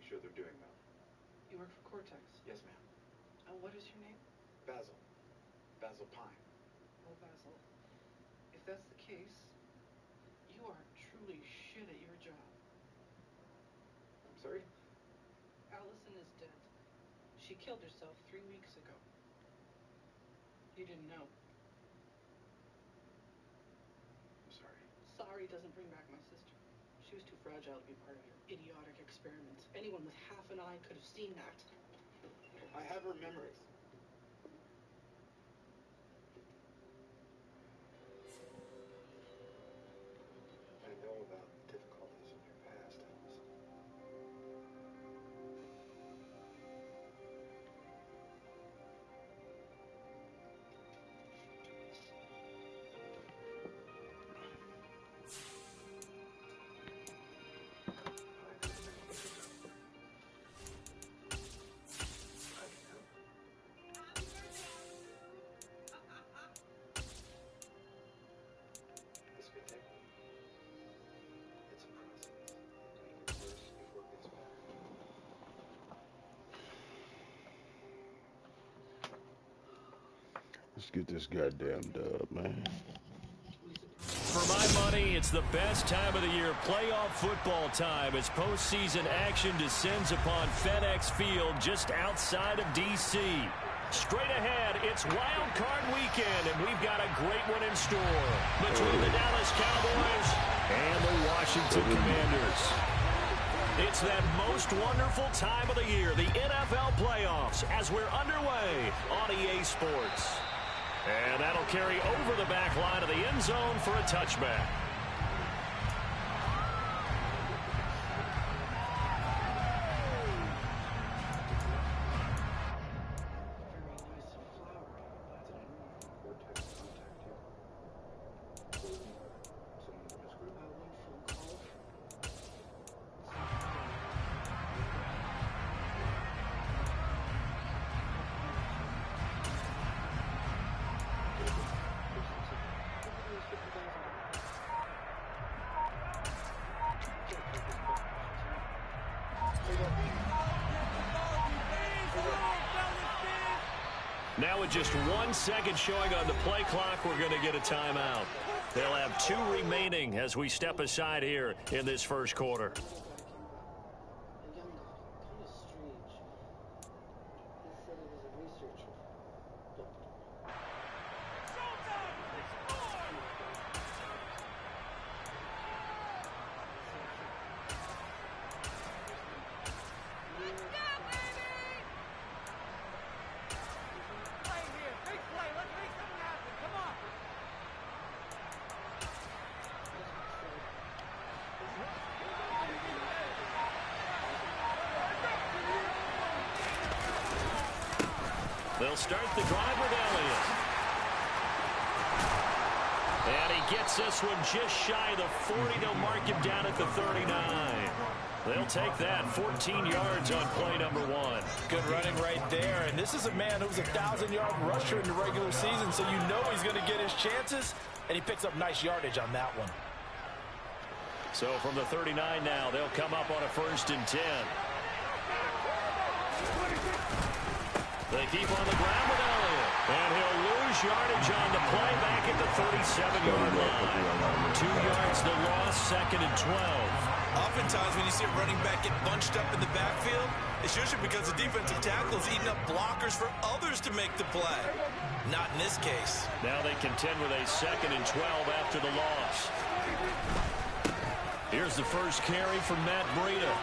sure they're doing well. You work for Cortex? Yes, ma'am. What is your name? Basil. Basil Pine. Oh, Basil. If that's the case, you are truly shit at your job. I'm sorry? Allison is dead. She killed herself 3 weeks ago. You didn't know. I'm sorry. Sorry doesn't bring back my sister. She was too fragile to be part of your idiotic experiments. Anyone with half an eye could have seen that. I have her memories. I know about difficulties in your past, Allison. Let's get this goddamn dub, man. For my money, it's the best time of the year, playoff football time, as postseason action descends upon FedEx Field just outside of D.C. Straight ahead, it's Wild Card Weekend, and we've got a great one in store between the Dallas Cowboys and the Washington Commanders. It's that most wonderful time of the year, the NFL playoffs, as we're underway on EA Sports. And that'll carry over the back line of the end zone for a touchback. Now with just 1 second showing on the play clock, we're going to get a timeout. They'll have 2 remaining as we step aside here in this first quarter. They'll start the drive with Elliott. And he gets this one just shy of the 40. They'll mark him down at the 39. They'll take that 14 yards on play number 1. Good running right there. And this is a man who's a 1,000-yard rusher in the regular season, so you know he's going to get his chances, and he picks up nice yardage on that one. So from the 39 now, they'll come up on a 1st and 10. They keep on the ground with Elliott. And he'll lose yardage on the play back at the 37-yard line. 2 yards the loss, 2nd and 12. Oftentimes when you see a running back get bunched up in the backfield, it's usually because the defensive tackle is eating up blockers for others to make the play. Not in this case. Now they contend with a 2nd and 12 after the loss. Here's the first carry from Matt Breida.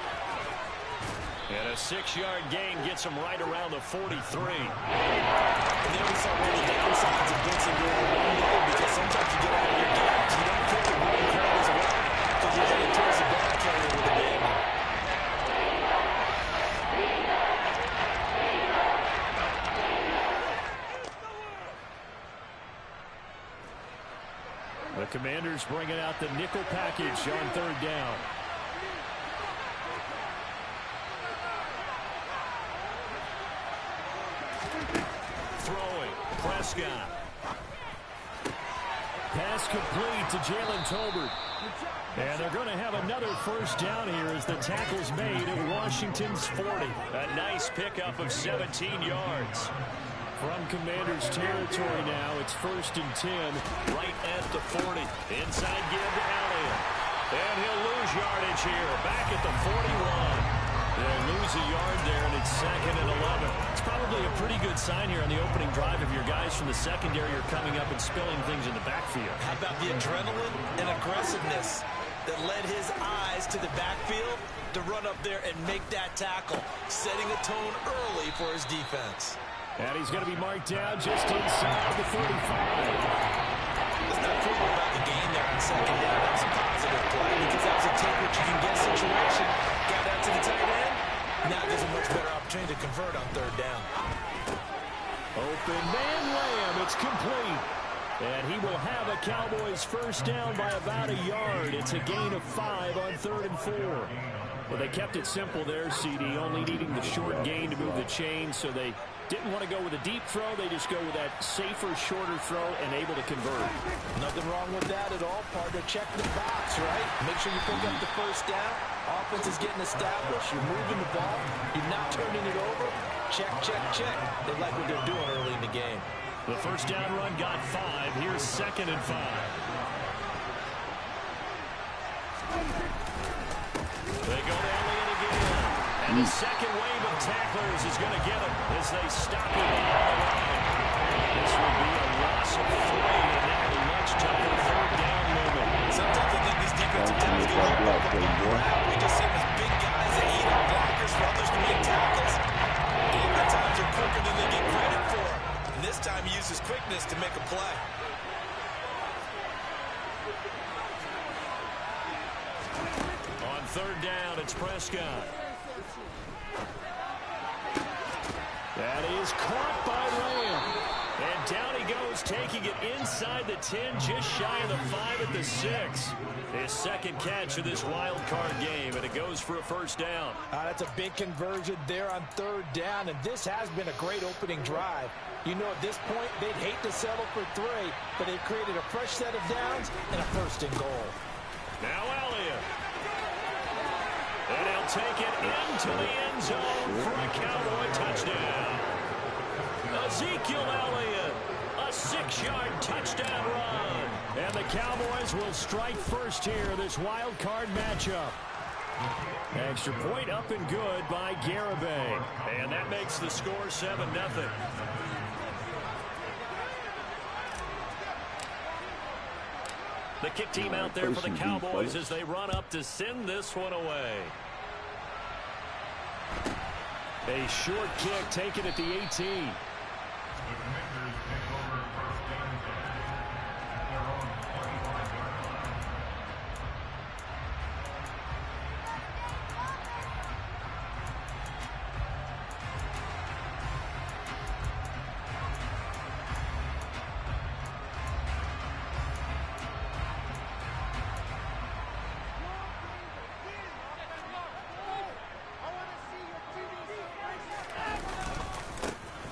And a 6-yard gain gets him right around the 43. And then we saw one of the downsides of blitzing during the run game, because sometimes you get out of your gaps. You don't feel the run crowd as well because you're heading towards the ball carrier with the game. The Commanders bringing out the nickel package on 3rd down. Throwing, Prescott. Pass complete to Jalen Tolbert. And they're going to have another first down here as the tackle's made at Washington's 40. A nice pickup of 17 yards. From Commanders territory now, it's 1st and 10, right at the 40. Inside give to Elliott. And he'll lose yardage here, back at the 41. They'll lose a yard there, and it's 2nd and 11. It's probably a pretty good sign here on the opening drive if your guys from the secondary are coming up and spilling things in the backfield. How about the adrenaline and aggressiveness that led his eyes to the backfield to run up there and make that tackle, setting a tone early for his defense. And he's going to be marked down just inside the 35. Let's not fool about the gain there on 2nd down. That was a positive play because that was a take-what-you-can-get situation. Got out to the tight end. Now gives a much better opportunity to convert on 3rd down. Open man Lamb. It's complete. And he will have a Cowboys first down by about a yard. It's a gain of 5 on 3rd and 4. Well, they kept it simple there, CD, only needing the short gain to move the chain, so they didn't want to go with a deep throw. They just go with that safer, shorter throw and able to convert. Nothing wrong with that at all, partner. Check the box, right? Make sure you pick up the first down. Offense is getting established. You're moving the ball. You're not turning it over. Check, check, check. They like what they're doing early in the game. The first down run got 5. Here's 2nd and 5. They go to Elliott again. And the second wave of tacklers is going to get him as they stop him on the line. This will be a loss of 3, and now a much tougher 3rd down movement. Sometimes I think these defensive tackles get we just see them as big guys that eat up blockers for others to make tackles. And at times they're quicker than they get credit for. And this time he uses quickness to make a play. On 3rd down, it's Prescott. That is caught by Lamb. And down he goes, taking it inside the 10, just shy of the 5 at the 6. His second catch of this wild card game, and it goes for a first down. That's a big conversion there on 3rd down, and this has been a great opening drive. You know, at this point, they'd hate to settle for 3, but they've created a fresh set of downs and a 1st and goal. Now Elliott. And he'll take it into the end zone for a Cowboy touchdown. Ezekiel Elliott, a 6-yard touchdown run. And the Cowboys will strike first here, this wild card matchup. Extra point up and good by Garibay. And that makes the score 7-0. The kick team out there for the Cowboys as they run up to send this one away. A short kick taken at the 18.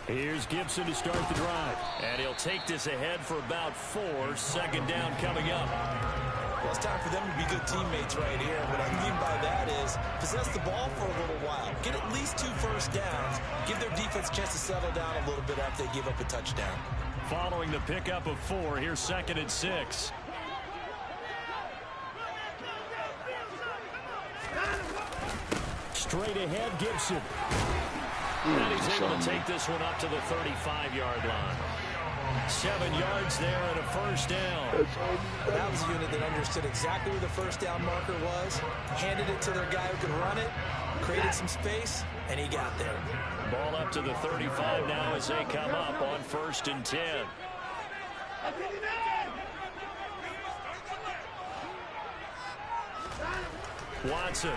Here's Gibson to start the drive. And he'll take this ahead for about 4. 2nd down coming up. Well, it's time for them to be good teammates right here. What I mean by that is possess the ball for a little while. Get at least 2 first downs. Give their defense a chance to settle down a little bit after they give up a touchdown. Following the pickup of 4, here's 2nd and 6. Straight ahead, Gibson. And he's able to take this one up to the 35-yard line. 7 yards there and a first down. That was a unit that understood exactly where the first down marker was, handed it to their guy who could run it, created some space, and he got there. Ball up to the 35 now as they come up on 1st and 10. Watson.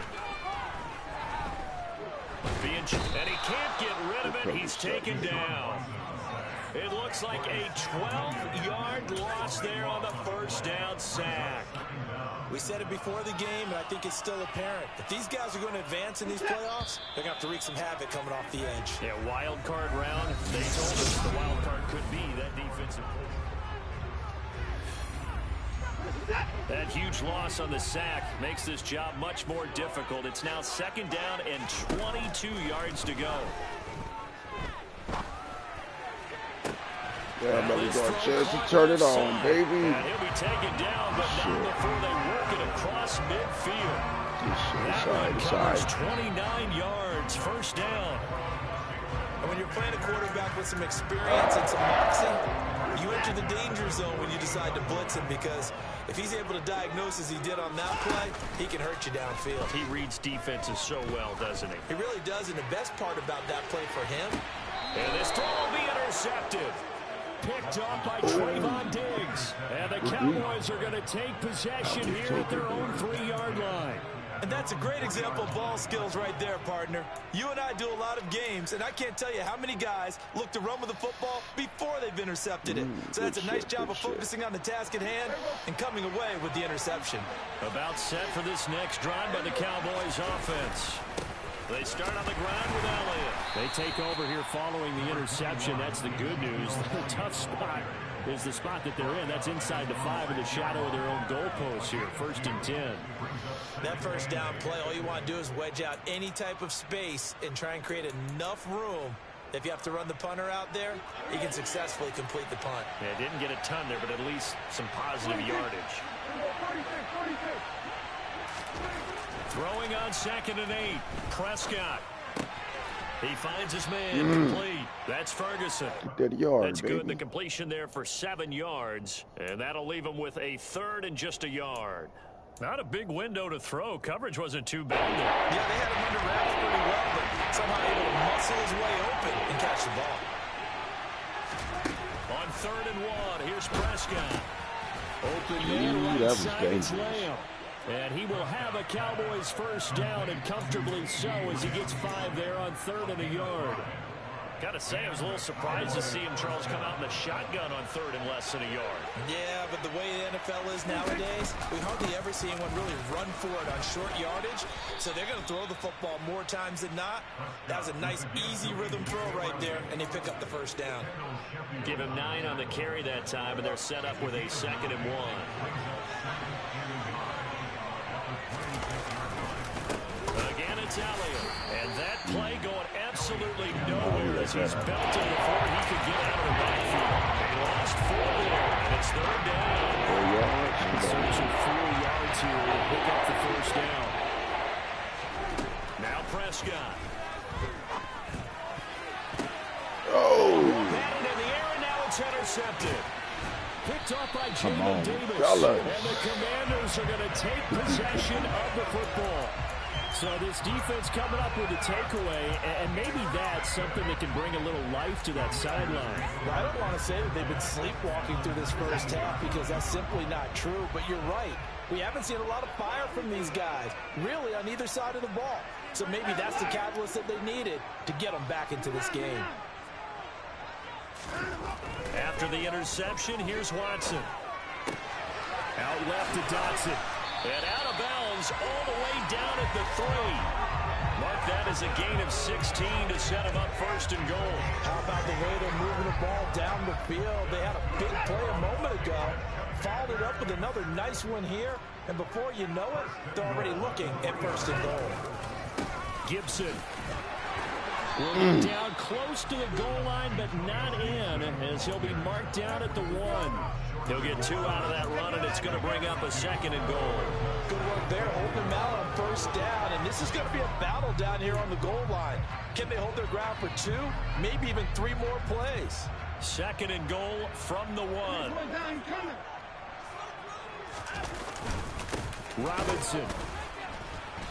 And he can't get rid of it. He's taken down. It looks like a 12-yard loss there on the first down sack. We said it before the game, and I think it's still apparent. If these guys are going to advance in these playoffs, they're going to have to wreak some havoc coming off the edge. Yeah, wild card round. They told us the wild card could be that defensive play. That huge loss on the sack makes this job much more difficult. It's now 2nd down and 22 yards to go. Yeah, but we got a chance to turn it on, baby. And he'll be taken down, but not before they work it across midfield. That one covers 29 yards, 1st down. And when you're playing a quarterback with some experience and some moxie, you enter the danger zone when you decide to blitz him, because if he's able to diagnose as he did on that play, he can hurt you downfield. He reads defenses so well, doesn't he? He really does, and the best part about that play for him. And this throw will be intercepted. Picked off by Trayvon Diggs. And the Cowboys are going to take possession here at their own 3-yard line. And that's a great example of ball skills right there, partner. You and I do a lot of games, and I can't tell you how many guys look to run with the football before they've intercepted it. So that's a nice job of focusing on the task at hand and coming away with the interception. About set for this next drive by the Cowboys offense. They start on the ground with Elliott. They take over here following the interception. That's the good news. The tough spot is the spot that they're in. That's inside the 5 in the shadow of their own goalpost here. 1st and 10. That 1st down play, all you want to do is wedge out any type of space and try and create enough room. If you have to run the punter out there, he can successfully complete the punt. Yeah, didn't get a ton there, but at least some positive yardage. Throwing on 2nd and 8. Prescott. He finds his man complete. That's Ferguson. That's good. The completion there for 7 yards. And that'll leave him with a 3rd and just a yard. Not a big window to throw. Coverage wasn't too bad there. Yeah, they had him under wraps pretty well, but somehow able to muscle his way open and catch the ball. On 3rd and 1, here's Prescott. Open man, right side, it's Lamb. And he will have a Cowboys 1st down, and comfortably so, as he gets 5 there on 3rd and a yard. Gotta say, I was a little surprised to see him, Charles, come out in the shotgun on 3rd and less than a yard. Yeah, but the way the NFL is nowadays, we hardly ever see anyone really run for it on short yardage. So they're going to throw the football more times than not. That was a nice, easy rhythm throw right there, and they pick up the 1st down. Give him 9 on the carry that time, and they're set up with a 2nd and 1. Again, it's Elliott. And that play going absolutely nowhere as he's belted before he could get out of the backfield. They lost 4 there, and it's 3rd down. Searching 4 yards here to pick up the 1st down. Now Prescott. Batted in the air, and now it's intercepted. Picked off by Jamin Davis. And the Commanders are going to take possession of the football. So this defense coming up with a takeaway, and maybe that's something that can bring a little life to that sideline. Well, I don't want to say that they've been sleepwalking through this 1st half, because that's simply not true, but you're right. We haven't seen a lot of fire from these guys, really, on either side of the ball. So maybe that's the catalyst that they needed to get them back into this game. After the interception, here's Watson. Out left to Dotson. And out of bounds all the way down at the 3. Mark that as a gain of 16 to set him up 1st and goal. How about the way they're moving the ball down the field? They had a big play a moment ago. Followed it up with another nice one here. And before you know it, they're already looking at 1st and goal. Gibson. Will be down close to the goal line, but not in, as he'll be marked down at the 1. He'll get 2 out of that run, and it's going to bring up a 2nd and goal. Good work there, holding them out on 1st down, and this is going to be a battle down here on the goal line. Can they hold their ground for 2, maybe even 3 more plays? 2nd and goal from the 1. Robinson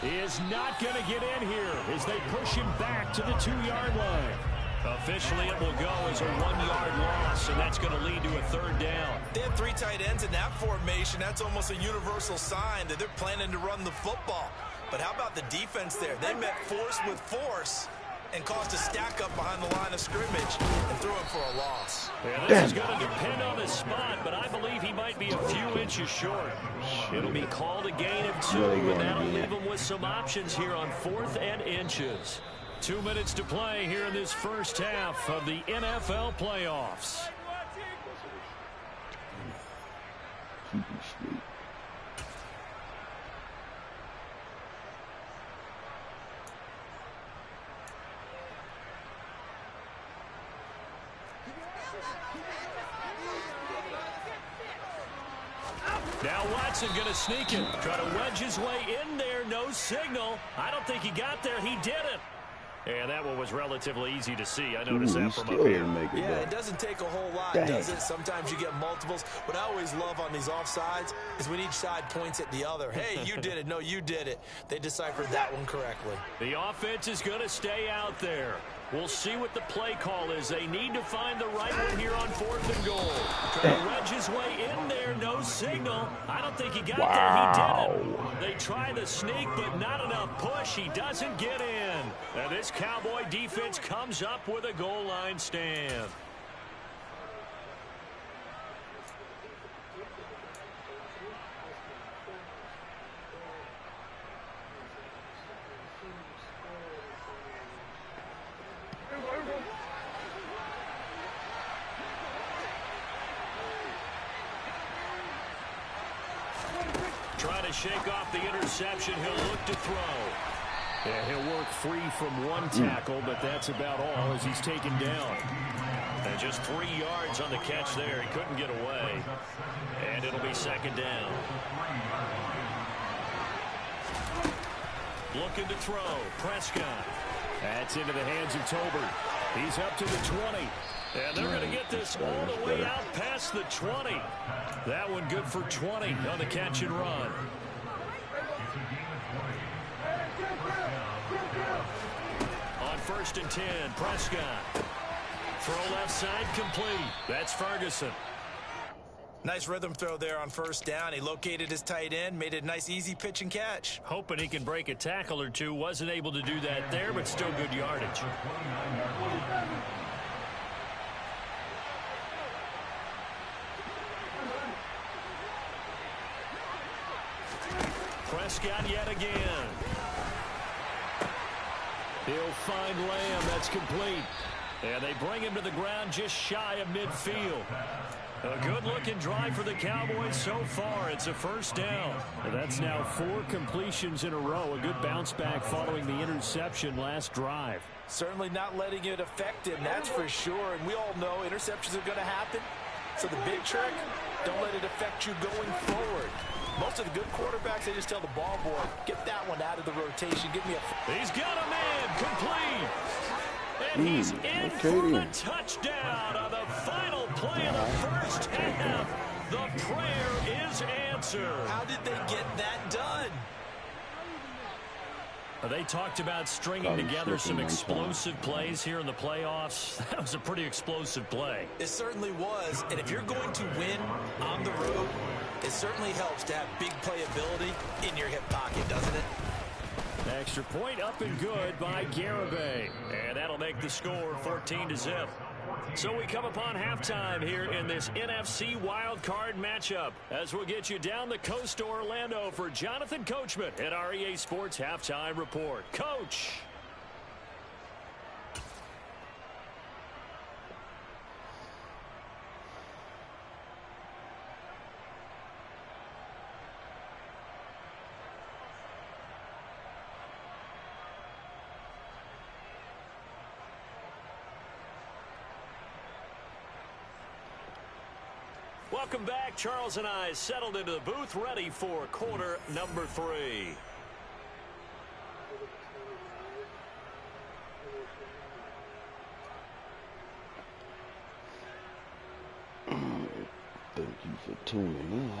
is not going to get in here as they push him back to the 2-yard line. Officially, it will go as a 1-yard loss, and that's going to lead to a 3rd down. They have 3 tight ends in that formation. That's almost a universal sign that they're planning to run the football. But how about the defense there? They met force with force and caused a stack up behind the line of scrimmage and threw him for a loss. Yeah, this is going to depend on the spot, but I believe he might be a few inches short. It'll be called a gain of 2, and that'll leave him with some options here on 4th and inches. 2 minutes to play here in this 1st half of the NFL playoffs. Now Watson going to sneak it. Try to wedge his way in there. No signal. I don't think he got there. He didn't. And that one was relatively easy to see. I noticed that from up here. Yeah, it doesn't take a whole lot, does it? Sometimes you get multiples. What I always love on these offsides is when each side points at the other. Hey, you did it. No, you did it. They deciphered that one correctly. The offense is going to stay out there. We'll see what the play call is. They need to find the right one here on 4th and goal. Trying to wedge his way in there. No signal. I don't think he got there. He didn't. They try the sneak, but not enough push. He doesn't get in. And this Cowboy defense comes up with a goal line stand. Trying to shake off the interception. He'll look to throw. Yeah, he'll work free from one tackle, but that's about all as he's taken down. And just 3 yards on the catch there. He couldn't get away. And it'll be 2nd down. Looking to throw. Prescott. That's into the hands of Tolbert. He's up to the 20. And they're going to get this all the way out past the 20. That one good for 20 on the catch and run. On 1st and 10, Prescott. Throw left side complete. That's Ferguson. Nice rhythm throw there on 1st down. He located his tight end, made it a nice easy pitch and catch. Hoping he can break a tackle or two. Wasn't able to do that there, but still good yardage. Prescott yet again. He'll find Lamb. That's complete. And they bring him to the ground just shy of midfield. A good-looking drive for the Cowboys so far. It's a 1st down. That's now 4 completions in a row. A good bounce back following the interception last drive. Certainly not letting it affect him, that's for sure. And we all know interceptions are going to happen. So the big trick, don't let it affect you going forward. Most of the good quarterbacks, they just tell the ball boy, get that one out of the rotation. Give me a... He's got a man complete. And he's in for the touchdown on the final play of the 1st half. The prayer is answered. How did they get that done? They talked about stringing together some explosive plays here in the playoffs. That was a pretty explosive play. It certainly was. And if you're going to win on the road, it certainly helps to have big playability in your hip pocket, doesn't it? Extra point up and good by Garibay. And that'll make the score 14-0. So we come upon halftime here in this NFC wildcard matchup as we'll get you down the coast to Orlando for Jonathan Coachman at our EA Sports Halftime Report. Coach. Welcome back. Charles and I settled into the booth, ready for quarter number 3. Thank you for tuning in.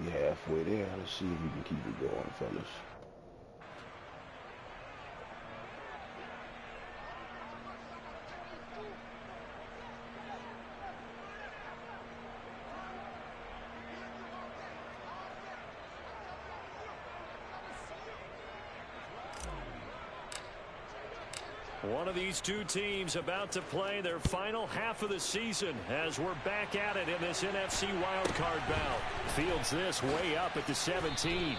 We halfway there. Let's see if we can keep it going, fellas. One of these two teams about to play their final half of the season as we're back at it in this NFC wildcard bout. Fields this way up at the 17.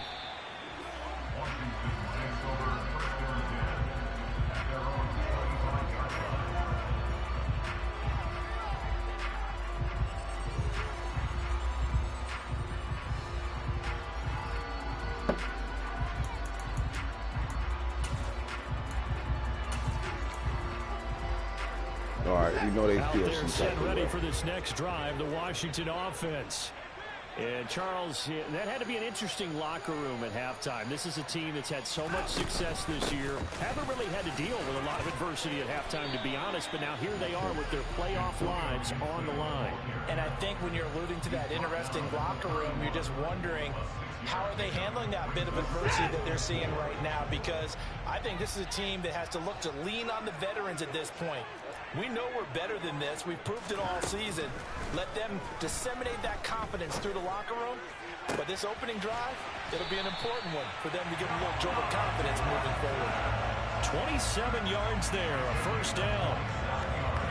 All right, we know they Out feel there some set type of ready way. for this next drive, the Washington offense. And, Charles, that had to be an interesting locker room at halftime. This is a team that's had so much success this year. Haven't really had to deal with a lot of adversity at halftime, to be honest. But now here they are with their playoff lives on the line. And I think when you're alluding to that interesting locker room, you're just wondering, how are they handling that bit of adversity that they're seeing right now? Because I think this is a team that has to look to lean on the veterans at this point. We know we're better than this. We've proved it all season. Let them disseminate that confidence through the locker room. But this opening drive, it'll be an important one for them to give them a little jolt of confidence moving forward. 27 yards there, a first down.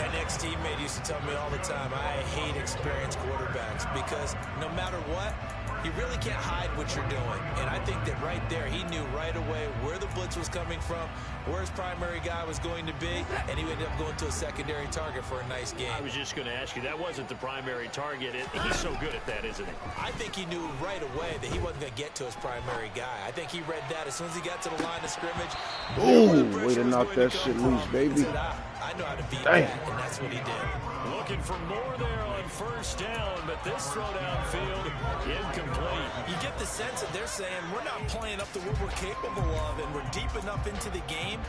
An ex-teammate used to tell me all the time, I hate experienced quarterbacks because no matter what, you really can't hide what you're doing. And I think that right there, he knew right away where the blitz was coming from, where his primary guy was going to be, and he ended up going to a secondary target for a nice game. I was just going to ask you, that wasn't the primary target. He's so good at that, isn't he? I think he knew right away that he wasn't going to get to his primary guy. I think he read that as soon as he got to the line of scrimmage. Ooh, way to knock that shit loose, baby. Said, I know how to beat that, and that's what he did. Looking for more there on first down, but this throw downfield incomplete. You get the sense that they're saying we're not playing up to what we're capable of, and we're deep enough into the game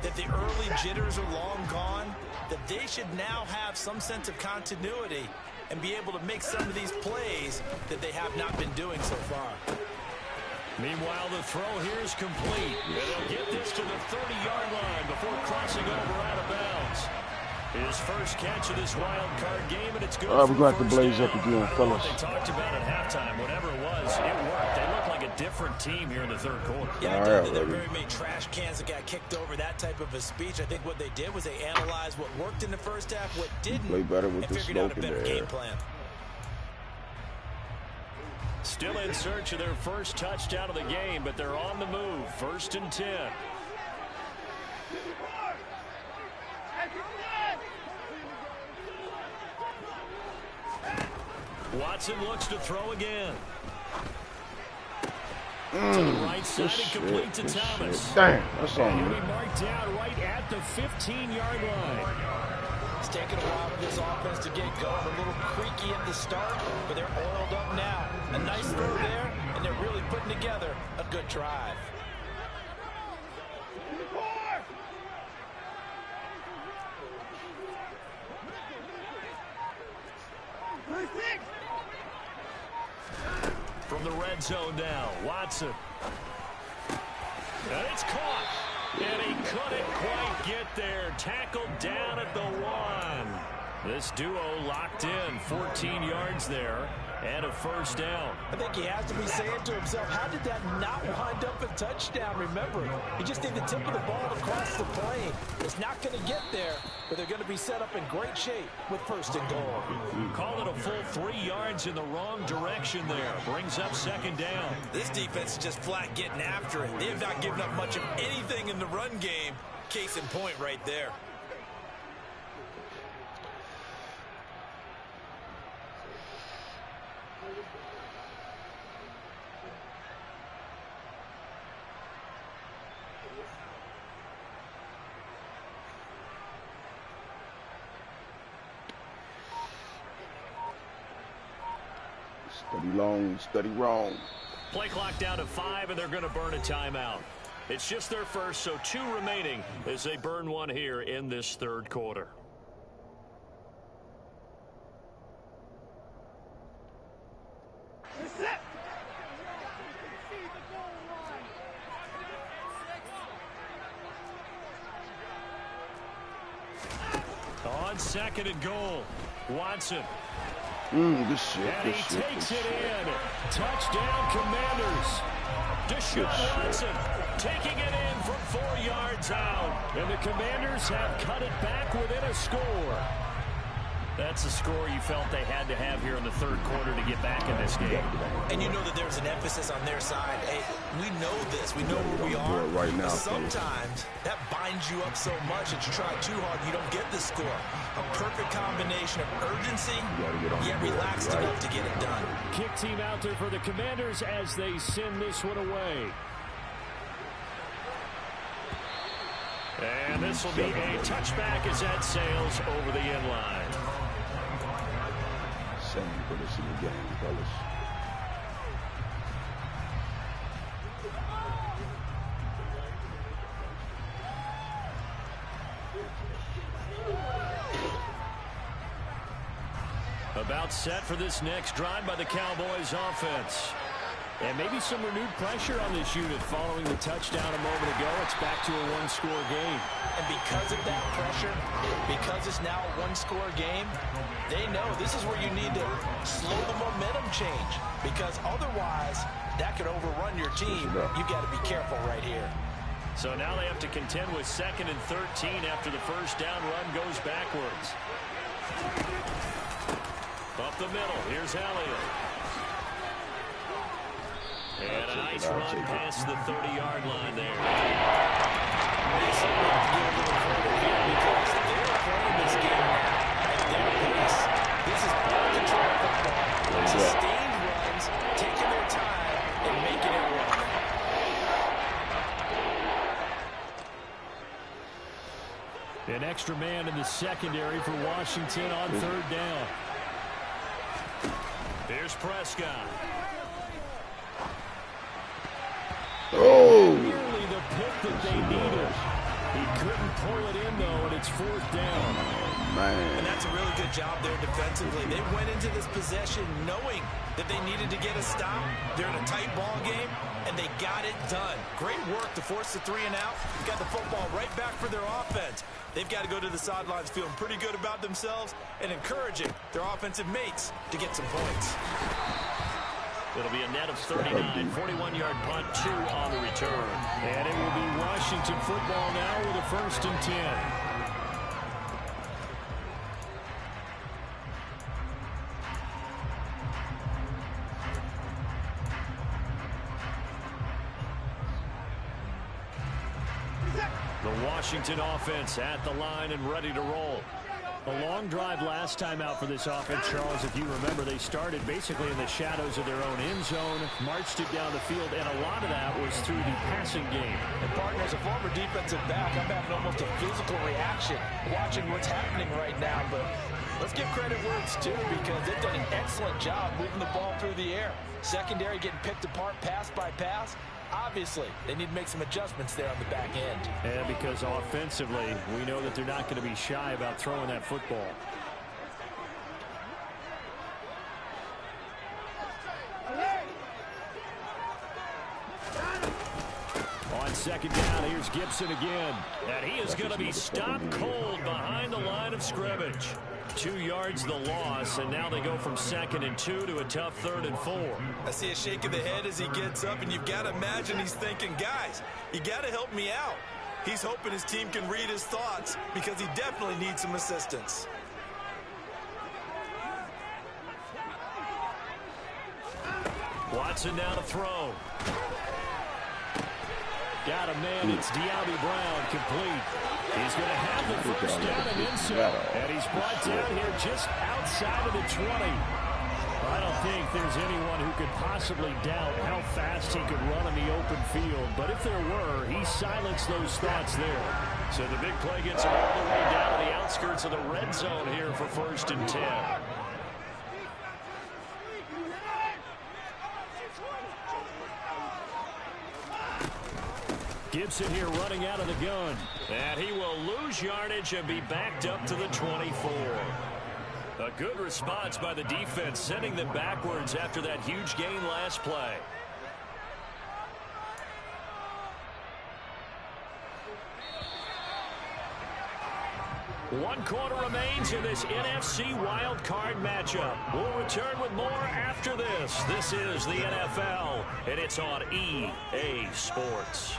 that the early jitters are long gone, that they should now have some sense of continuity and be able to make some of these plays that they have not been doing so far. Meanwhile, the throw here is complete. And they'll get this to the 30-yard line before crossing over out of bounds. His first catch of this wild card game, and it's good. All right, we're going to have to blaze up again, fellas. What they talked about at halftime, whatever it was, it worked. They look like a different team here in the third quarter. Yeah, I think there were very many trash cans that got kicked over, that type of a speech. I think what they did was they analyzed what worked in the first half, what didn't, play better with and the figured out a smoke in better there. game plan. Still in search of their first touchdown of the game, but they're on the move. 1st and 10. Watson looks to throw again. To the right side and complete to Thomas. Damn, that's on He'll me. be marked down right at the 15-yard line. It's taken a while for this offense to get going. A little creaky at the start, but they're oiled up now. A nice throw there, and they're really putting together a good drive. From the red zone now, Watson. And it's caught. And he couldn't quite get there. Tackled down at the 1. This duo locked in. 14 yards there. And a first down. I think he has to be saying to himself, how did that not wind up a touchdown? Remember, he just need the tip of the ball to cross the plane. It's not going to get there, but they're going to be set up in great shape with 1st and goal. Call it a full 3 yards in the wrong direction there. Brings up 2nd down. This defense is just flat getting after it. They have not given up much of anything in the run game. Case in point right there. Study long, study wrong. Play clock down to 5, and they're going to burn a timeout. It's just their first, so 2 remaining as they burn one here in this 3rd quarter. On 2nd and goal, Watson. Good shit, And good he shit, takes good it shit. in. Touchdown, Commanders. Deshaun Watson taking it in from 4 yards out. And the Commanders have cut it back within a score. That's a score you felt they had to have here in the 3rd quarter to get back in this game. And you know that there's an emphasis on their side. Hey, we know this. We know where we are. Right now, but sometimes that binds you up so much that you try too hard, you don't get the score. A perfect combination of urgency, yet relaxed enough to get it done. Kick team out there for the Commanders as they send this one away. And this will be a touchback as that sails over the end line. Same for this in the game, fellas. About set for this next drive by the Cowboys offense. And maybe some renewed pressure on this unit following the touchdown a moment ago. It's back to a one-score game. And because of that pressure, because it's now a one-score game, they know this is where you need to slow the momentum change. Because otherwise, that could overrun your team. You've got to be careful right here. So now they have to contend with 2nd and 13 after the first down run goes backwards. Up the middle, here's Elliott. And a nice run past the 30-yard line there. They certainly have to get a little credit here because they're playing this game at their pace. This is ball control football. Sustained runs, taking their time, and making it work. An extra man in the secondary for Washington on 3rd down. Here's Prescott. Oh! Nearly the pick that they needed. He couldn't pull it in, though, and it's 4th down. Man. And that's a really good job there defensively. They went into this possession knowing that they needed to get a stop. They're in a tight ball game, and they got it done. Great work to force the 3 and out. Got the football right back for their offense. They've got to go to the sidelines feeling pretty good about themselves and encouraging their offensive mates to get some points. It'll be a net of 39, 41-yard punt, 2 on the return. And it will be Washington football now with a 1st and 10. The Washington offense at the line and ready to roll. A long drive last time out for this offense, Charles. If you remember, they started basically in the shadows of their own end zone, marched it down the field, and a lot of that was through the passing game. And partner, as a former defensive back, I'm having almost a physical reaction watching what's happening right now. But let's give credit where it's due because they've done an excellent job moving the ball through the air. Secondary getting picked apart pass by pass. Obviously, they need to make some adjustments there on the back end. And because offensively, we know that they're not going to be shy about throwing that football. On 2nd down, here's Gibson again. And he is going to be stopped cold behind the line of scrimmage. 2 yards the loss, and now they go from 2nd and 2 to a tough 3rd and 4. I see a shake of the head as he gets up, and you've got to imagine he's thinking, guys, you got to help me out. He's hoping his team can read his thoughts because he definitely needs some assistance. Watson now to throw. Got a man, it's Dawgpound complete. He's going to have the first down and inside. And he's brought down here just outside of the 20. I don't think there's anyone who could possibly doubt how fast he could run in the open field. But if there were, he silenced those thoughts there. So the big play gets him all the way down to the outskirts of the red zone here for 1st and 10. Gibson here running out of the gun. And he will lose yardage and be backed up to the 24. A good response by the defense, sending them backwards after that huge gain last play. One quarter remains in this NFC wildcard matchup. We'll return with more after this. This is the NFL, and it's on EA Sports.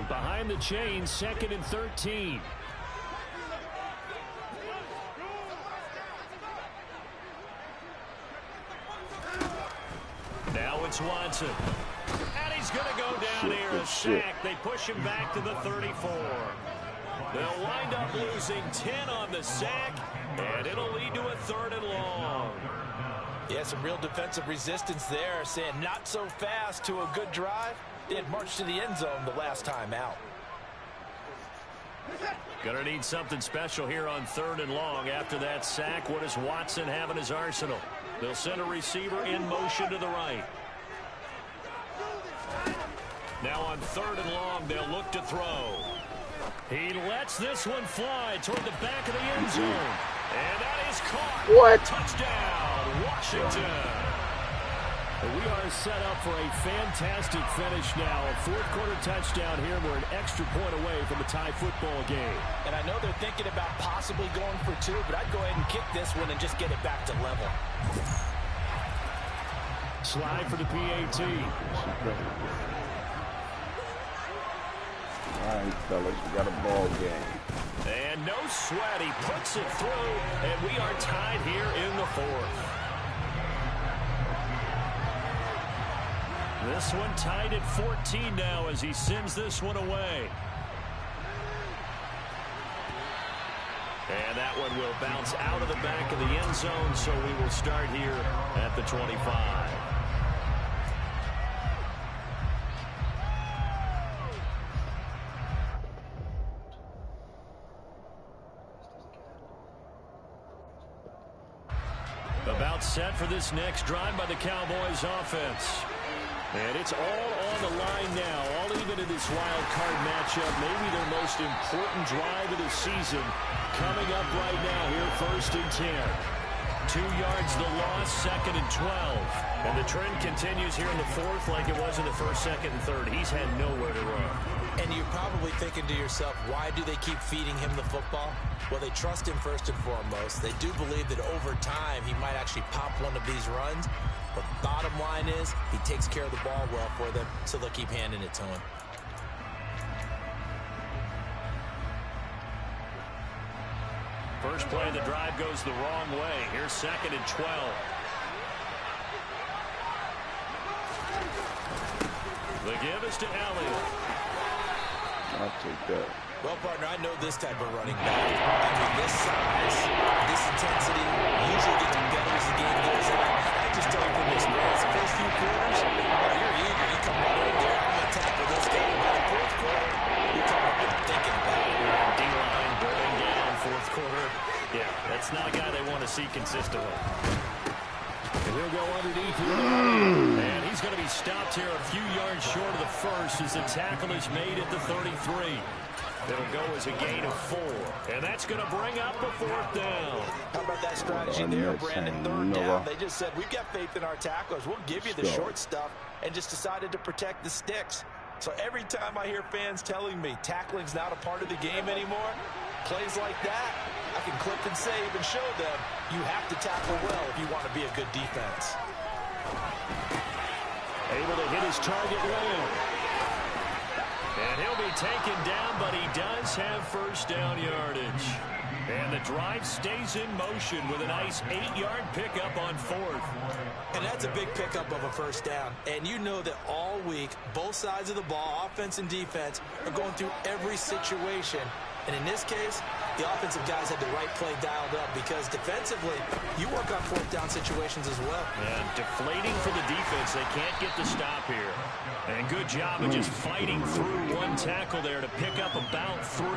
Behind the chain, 2nd and 13. Now it's Watson. And he's going to go down here, a sack. They push him back to the 34. They'll wind up losing 10 on the sack, and it'll lead to a 3rd and long. Yeah, some real defensive resistance there, saying not so fast to a good drive. They had marched to the end zone the last time out. Gonna need something special here on 3rd and long. After that sack, what does Watson have in his arsenal? They'll send a receiver in motion to the right. Now on 3rd and long, they'll look to throw. He lets this one fly toward the back of the end zone. And that is caught. What? Touchdown, Washington. We are set up for a fantastic finish now. A 4th-quarter touchdown here. We're an extra point away from a tie football game. And I know they're thinking about possibly going for 2, but I'd go ahead and kick this one and just get it back to level. Slide for the PAT. All right, fellas, we got a ball game. And no sweat. He puts it through, and we are tied here in the 4th. This one tied at 14 now as he sends this one away. And that one will bounce out of the back of the end zone, so we will start here at the 25. About set for this next drive by the Cowboys offense. And it's all on the line now, all even in this wild card matchup. Maybe their most important drive of the season coming up right now here, 1st and 10. 2 yards the loss, 2nd and 12. And the trend continues here in the 4th like it was in the 1st, 2nd, and 3rd. He's had nowhere to run. And you're probably thinking to yourself, why do they keep feeding him the football? Well, they trust him first and foremost. They do believe that over time he might actually pop one of these runs. But bottom line is he takes care of the ball well for them, so they'll keep handing it to him. First play of the drive goes the wrong way. Here's 2nd and 12. The give is to Elliott. I'll take that. Well, partner, I know this type of running back. I mean, this size, this intensity, usually gets better as the game goes on. I just tell you from experience, the first few quarters, you're eager. You come right in there, I'm going to tackle this guy. By the 4th quarter, you're coming up and thinking about it. D-line going down, 4th quarter. Yeah, that's not a guy they want to see consistently. And he'll go underneath here. And he's going to be stopped here a few yards short of the first as the tackle is made at the 33. It'll go as a gain of 4. And that's going to bring up a 4th down. How about that strategy there, Brandon? 3rd down. They just said, we've got faith in our tacklers. We'll give you the short stuff, and just decided to protect the sticks. So every time I hear fans telling me tackling's not a part of the game anymore, plays like that, I can clip and save and show them you have to tackle well if you want to be a good defense. Able to hit his target well. And he'll be taken down, but he does have 1st down yardage. And the drive stays in motion with a nice 8-yard pickup on 4th. And that's a big pickup of a 1st down. And you know that all week, both sides of the ball, offense and defense, are going through every situation. And in this case, the offensive guys had the right play dialed up because defensively, you work on 4th down situations as well. And deflating for the defense. They can't get the stop here. And good job of just fighting through one tackle there to pick up about 3.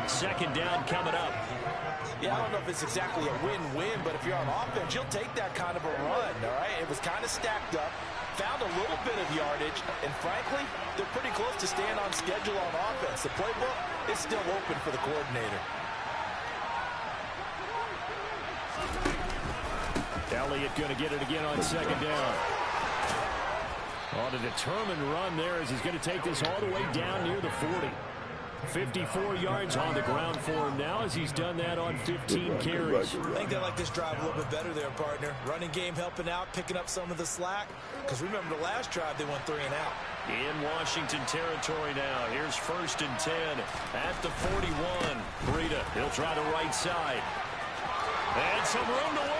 2nd down coming up. Yeah, I don't know if it's exactly a win-win, but if you're on offense, you'll take that kind of a run, all right? It was kind of stacked up, found a little bit of yardage, and frankly, they're pretty close to staying on schedule on offense. The playbook is still open for the coordinator. Elliott going to get it again on 2nd down. On a determined run there as he's going to take this all the way down near the 40. 54 yards on the ground for him now as he's done that on 15 carries. I think they like this drive a little bit better there, partner. Running game helping out, picking up some of the slack. Because remember the last drive, they went 3 and out. In Washington territory now. Here's 1st and 10 at the 41. Breida, he'll try the right side. And some room to work.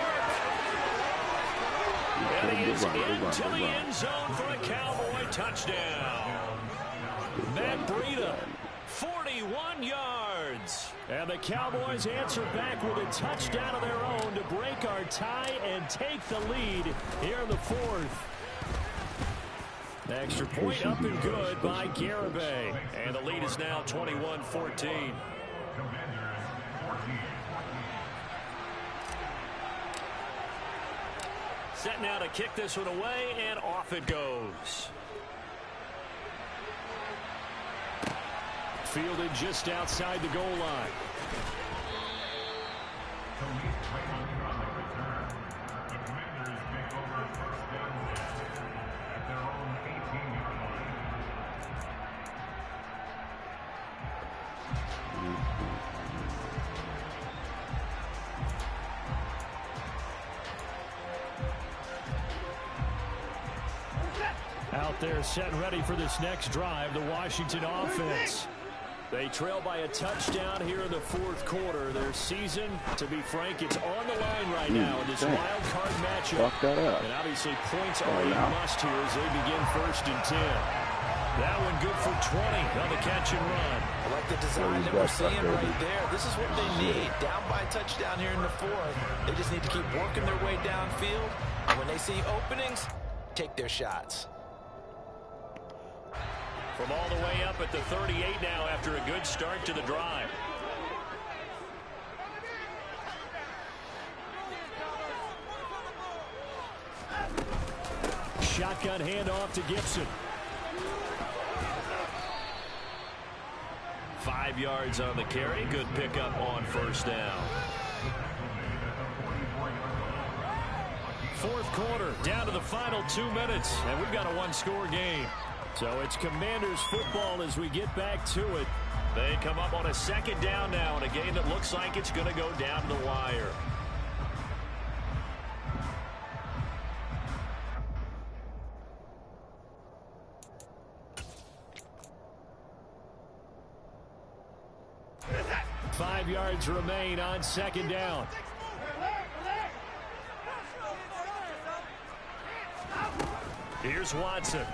And he is into the end zone for a Cowboy touchdown. Matt Breida, 41 yards. And the Cowboys answer back with a touchdown of their own to break our tie and take the lead here in the 4th. Extra point up and good by Garibay. And the lead is now 21-14. Set now to kick this one away, and off it goes. Fielded just outside the goal line. Out there set and ready for this next drive, the Washington offense. They trail by a touchdown here in the fourth quarter. Their season, to be frank, it's on the line right now in this wild card matchup. Fuck that up. And obviously points are a must here as they begin 1st and 10. That one good for 20 on the catch and run. I like the design that we're seeing right there. This is what they need. Down by a touchdown here in the fourth. They just need to keep working their way downfield. And when they see openings, take their shots. From all the way up at the 38 now after a good start to the drive. Shotgun handoff to Gibson. 5 yards on the carry. Good pickup on 1st down. Fourth quarter, down to the final 2 minutes, and we've got a one-score game. So it's Commanders football as we get back to it. They come up on a 2nd down now in a game that looks like it's going to go down to the wire. Five yards remain on 2nd down. Here's Watson.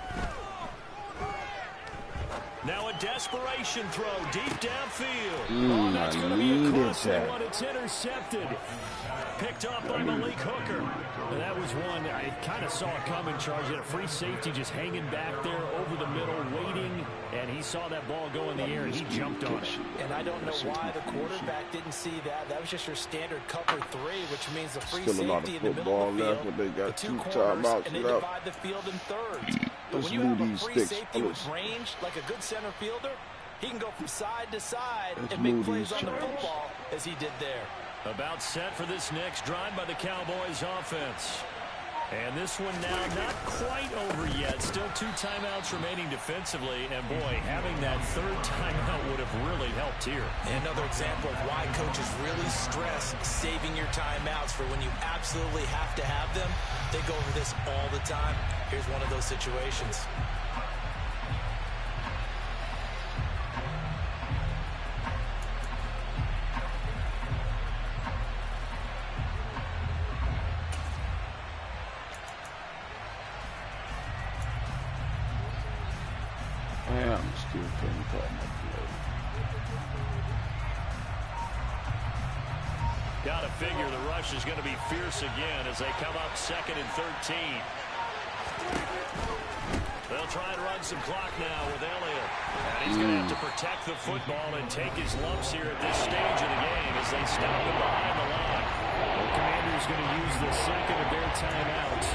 Now a desperation throw deep downfield. That's going to be a costly one. It's intercepted. Picked off by Malik Hooker. And that was one I kind of saw it coming. Charge had a free safety just hanging back there over the middle, waiting. And he saw that ball go in the air, and he jumped on it. And I don't know why the quarterback didn't see that. That was just your standard cover 3, which means the free safety in the middle of the field. But they got the 2 corners, timeouts and they divide the field in thirds. But when you have a free safety with range, like a good center fielder, he can go from side to side and make plays on the football as he did there. About set for this next drive by the Cowboys offense. And this one now not quite over yet. Still 2 timeouts remaining defensively. And boy, having that 3rd timeout would have really helped here. And another example of why coaches really stress saving your timeouts for when you absolutely have to have them. They go over this all the time. Here's one of those situations. I'm still couldn't call my play. Got to figure the rush is going to be fierce again as they come up 2nd and 13. They'll try and run some clock now with Elliott. And he's going to have to protect the football and take his lumps here at this stage of the game as they stop him behind the line. The Commanders going to use the 2nd of their timeouts.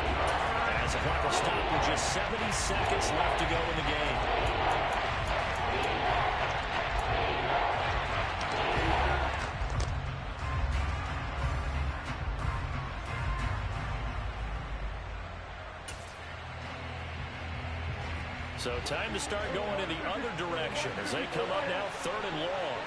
As the clock will stop with just 70 seconds left to go in the game. So time to start going in the other direction as they come up now 3rd and long.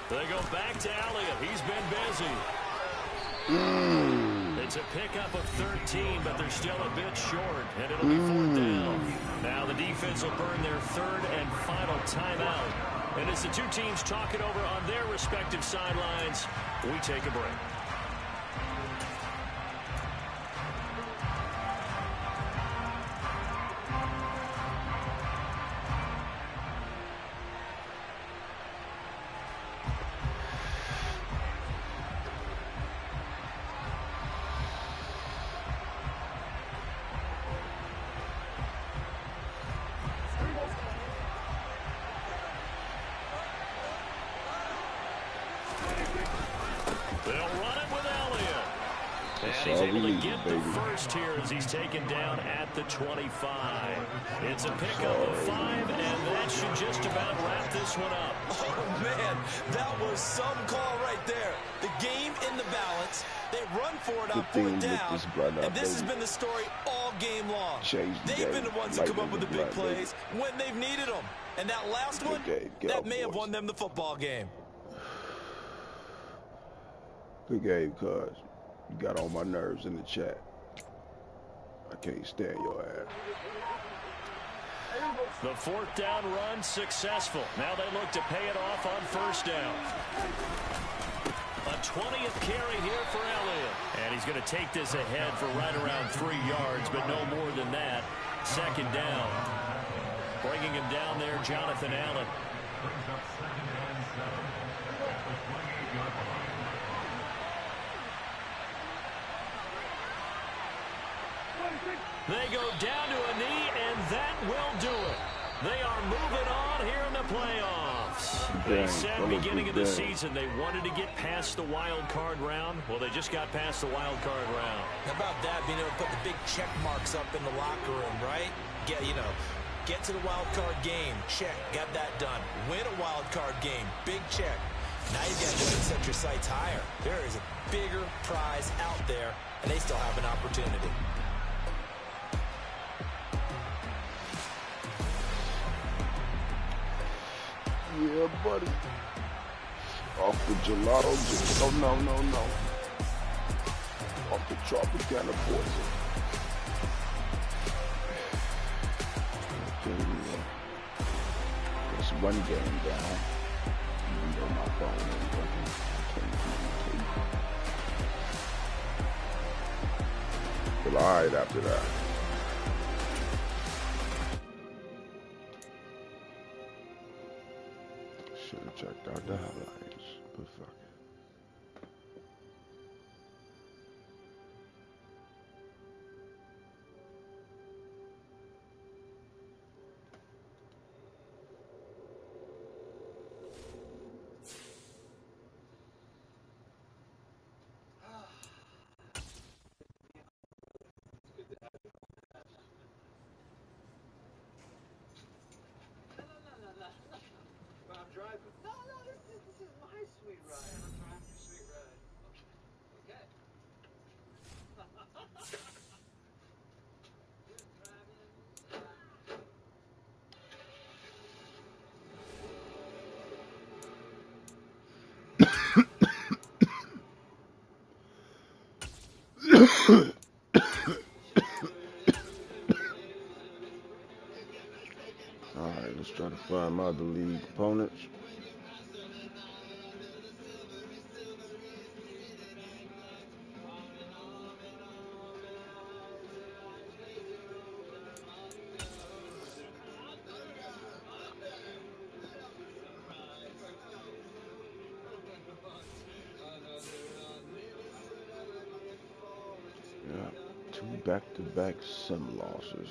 They go back to Elliott. He's been busy. It's a pickup of 13, but they're still a bit short, and it'll be 4th down. Now the defense will burn their 3rd and final timeout. And as the 2 teams talk it over on their respective sidelines, we take a break. he's able to get the first here as he's taken down at the 25. It's a pickup of 5, and that should just about wrap this one up. Oh, man, that was some call right there. The game in the balance. They run for it on 4th down, and this has been the story all game long. They've been the ones who come up with the big plays when they've needed them. And that last one, that may have won them the football game. Good game, cuz. You got on my nerves in the chat. I can't stand your ass. The 4th down run successful. Now they look to pay it off on 1st down. A 20th carry here for Elliott. And he's going to take this ahead for right around 3 yards, but no more than that. 2nd down. Bringing him down there, Jonathan Allen. They go down to a knee, and that will do it. They are moving on here in the playoffs. They said beginning of the season they wanted to get past the wild card round. Well, they just got past the wild card round. How about that, being able to put the big check marks up in the locker room, right? Get to the wild card game, check, got that done. Win a wild card game, big check. Now you got to set your sights higher. There is a bigger prize out there, and they still have an opportunity. Yeah, buddy. Off the gelato. Oh, no. Off the Tropicana poison. Okay, let's one game down. Even though my phone ain't working. But alright after that. Should have checked out the highlights, but fuck it. Alright, let's try to find my other league opponents. Yeah, 2 back-to-back sim losses.